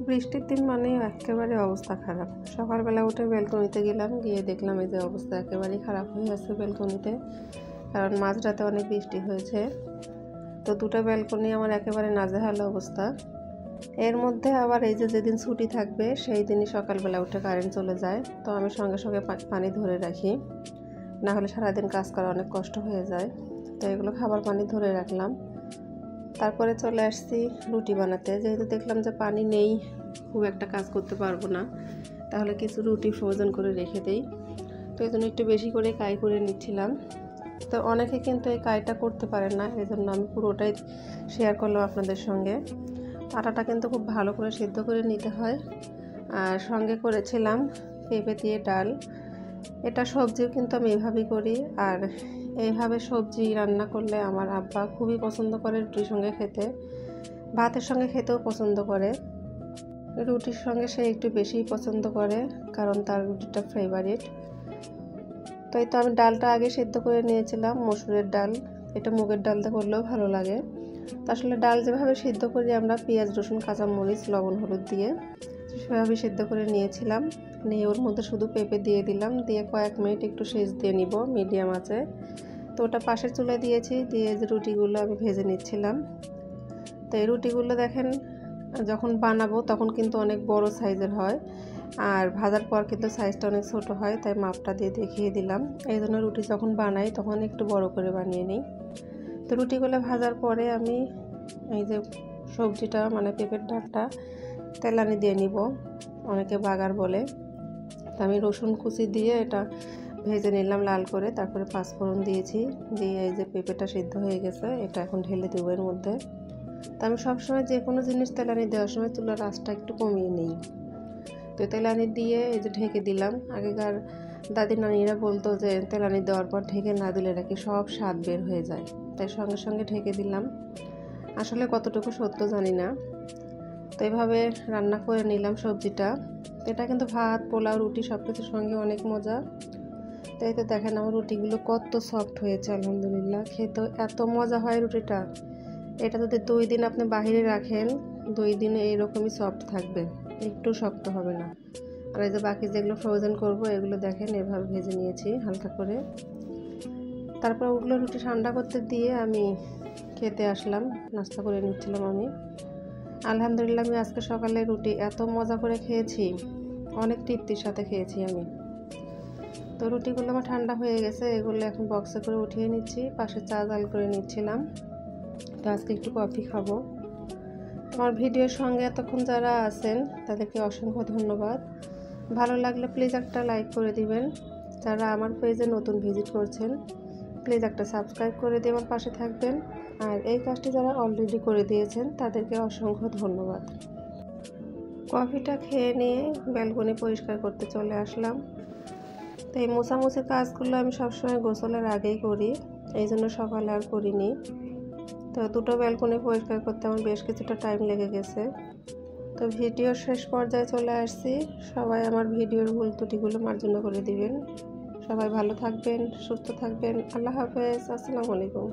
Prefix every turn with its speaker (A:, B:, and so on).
A: বৃষ্টির দিন মানেই একেবারে অবস্থা খারাপ। সকালবেলা উঠে ব্যালকনিতে গেলাম, গিয়ে দেখলাম এই যে অবস্থা একেবারেই খারাপ হয়ে আছে ব্যালকনিতে, কারণ মাঝরাতে অনেক বৃষ্টি হয়েছে। তো দুটো ব্যালকনি আমার একেবারে নাজেহাল অবস্থা। এর মধ্যে আবার এই যে যেদিন ছুটি থাকবে সেই দিনই সকালবেলা উঠে কারেন্ট চলে যায়। তো আমি সঙ্গে সঙ্গে পানি ধরে রাখি, না হলে সারাদিন কাজ করা অনেক কষ্ট হয়ে যায়। তো এগুলো খাবার পানি ধরে রাখলাম। তারপরে চলে আসছি রুটি বানাতে, যেহেতু দেখলাম যে পানি নেই, খুব একটা কাজ করতে পারবো না, তাহলে কিছু রুটি ফ্রোজেন করে রেখে দেই। তো এই জন্য একটু বেশি করে কাই করে নিচ্ছিলাম। তো অনেকে কিন্তু এই কাইটা করতে পারেন না, এই জন্য আমি পুরোটাই শেয়ার করলাম আপনাদের সঙ্গে। আটাটা কিন্তু খুব ভালো করে সিদ্ধ করে নিতে হয়। আর সঙ্গে করেছিলাম পেঁপে দিয়ে ডাল। এটা সবজিও কিন্তু আমি এভাবেই করি, আর এইভাবে সবজি রান্না করলে আমার আব্বা খুবই পছন্দ করে রুটির সঙ্গে খেতে, ভাতের সঙ্গে খেতেও পছন্দ করে। রুটির সঙ্গে সে একটু বেশিই পছন্দ করে, কারণ তার রুটিটা ফেভারিট। তো এই তো আমি ডালটা আগে সিদ্ধ করে নিয়েছিলাম, মসুরের ডাল। এটা মুগের ডালটা করলেও ভালো লাগে। তো আসলে ডাল যেভাবে সিদ্ধ করি আমরা পেঁয়াজ রসুন কাঁচামরিচ লবণ হলুদ দিয়ে, সেভাবে সিদ্ধ করে নিয়েছিলাম। নিয়ে ওর মধ্যে শুধু পেঁপে দিয়ে দিলাম, দিয়ে কয়েক মিনিট একটু সেচ দিয়ে নিব মিডিয়াম আঁচে। তো ওটা পাশের চুলায় দিয়েছি, দিয়ে যে রুটিগুলো আমি ভেজে নিচ্ছিলাম। তো এই রুটিগুলো দেখেন, যখন বানাবো তখন কিন্তু অনেক বড় সাইজের হয়, আর ভাজার পর কিন্তু সাইজটা অনেক ছোট হয়, তাই মাপটা দিয়ে দেখিয়ে দিলাম। এই জন্য রুটি যখন বানাই তখন একটু বড় করে বানিয়ে নিই। তো রুটিগুলো ভাজার পরে আমি এই যে সবজিটা মানে পেঁপের ডালটা তেলানি দিয়ে নিব, অনেকে বাগার বলে। তো আমি রসুন কুচি দিয়ে এটা ভেজে নিলাম লাল করে, তারপরে পাঁচফোড়ন দিয়েছি, দিয়ে এই যে পেঁপেটা সিদ্ধ হয়ে গেছে এটা এখন ঢেলে দেবো এর মধ্যে। তো আমি সবসময় যে কোনো জিনিস তেলানি দেওয়ার সময় চুলার আঁচটা একটু কমিয়ে নিই। তো তেলানি দিয়ে এই যে ঢেকে দিলাম। আগেকার দাদি নানিরা বলতো যে তেলানি দেওয়ার পর ঢেকে না দিলে নাকি সব স্বাদ বের হয়ে যায়, তাই সঙ্গে সঙ্গে ঢেকে দিলাম। আসলে কতটুকু সত্য জানি না। তো এইভাবে রান্না করে নিলাম সবজিটা। এটা কিন্তু ভাত পোলাও রুটি সব কিছুর সঙ্গে অনেক মজা। তো এই তো দেখেন আমার রুটিগুলো কত সফট হয়েছে, আলহামদুলিল্লাহ। খেতে এত মজা হয় রুটিটা। এটা যদি 2 দিন আপনি বাহিরে রাখেন, 2 দিনে এইরকমই সফট থাকবে, একটু শক্ত হবে না। আর এই যে বাকি যেগুলো ফ্রোজেন করব এগুলো দেখেন এভাবে ভেজে নিয়েছি হালকা করে। তারপর ওগুলো রুটি ঠান্ডা করতে দিয়ে আমি খেতে আসলাম, নাস্তা করে নিচ্ছিলাম আমি। আলহামদুলিল্লাহ আমি আজকে সকালে রুটি এত মজা করে খেয়েছি, অনেক তৃপ্তির সাথে খেয়েছি আমি। তো রুটিগুলো আমার ঠান্ডা হয়ে গেছে, এগুলো এখন বক্সে করে উঠিয়ে নিচ্ছি, পাশে চা জাল করে নিচ্ছিলাম। তো আজকে একটু কফি খাবো। আমার ভিডিওর সঙ্গে এতক্ষণ যারা আছেন তাদেরকে অসংখ্য ধন্যবাদ। ভালো লাগলে প্লিজ একটা লাইক করে দিবেন। যারা আমার পেজে নতুন ভিজিট করছেন প্লিজ একটা সাবস্ক্রাইব করে দিয়ে আমার পাশে থাকবেন। আর এই কাজটি যারা অলরেডি করে দিয়েছেন তাদেরকে অসংখ্য ধন্যবাদ। কফিটা খেয়ে নিয়ে ব্যালকনি পরিষ্কার করতে চলে আসলাম। তো এই মোছামুছি কাজগুলো আমি সবসময় গোসলের আগেই করি, এই জন্য সকালে আর করিনি। তো দুটো ব্যালকনি পরিষ্কার করতে আমার বেশ কিছুটা টাইম লেগে গেছে। তো ভিডিওর শেষ পর্যায়ে চলে আসছি। সবাই আমার ভিডিওর ভুল ত্রুটিগুলো মার্জনা করে দিবেন। সবাই ভালো থাকবেন, সুস্থ থাকবেন। আল্লাহ হাফেজ, আসসালামু আলাইকুম।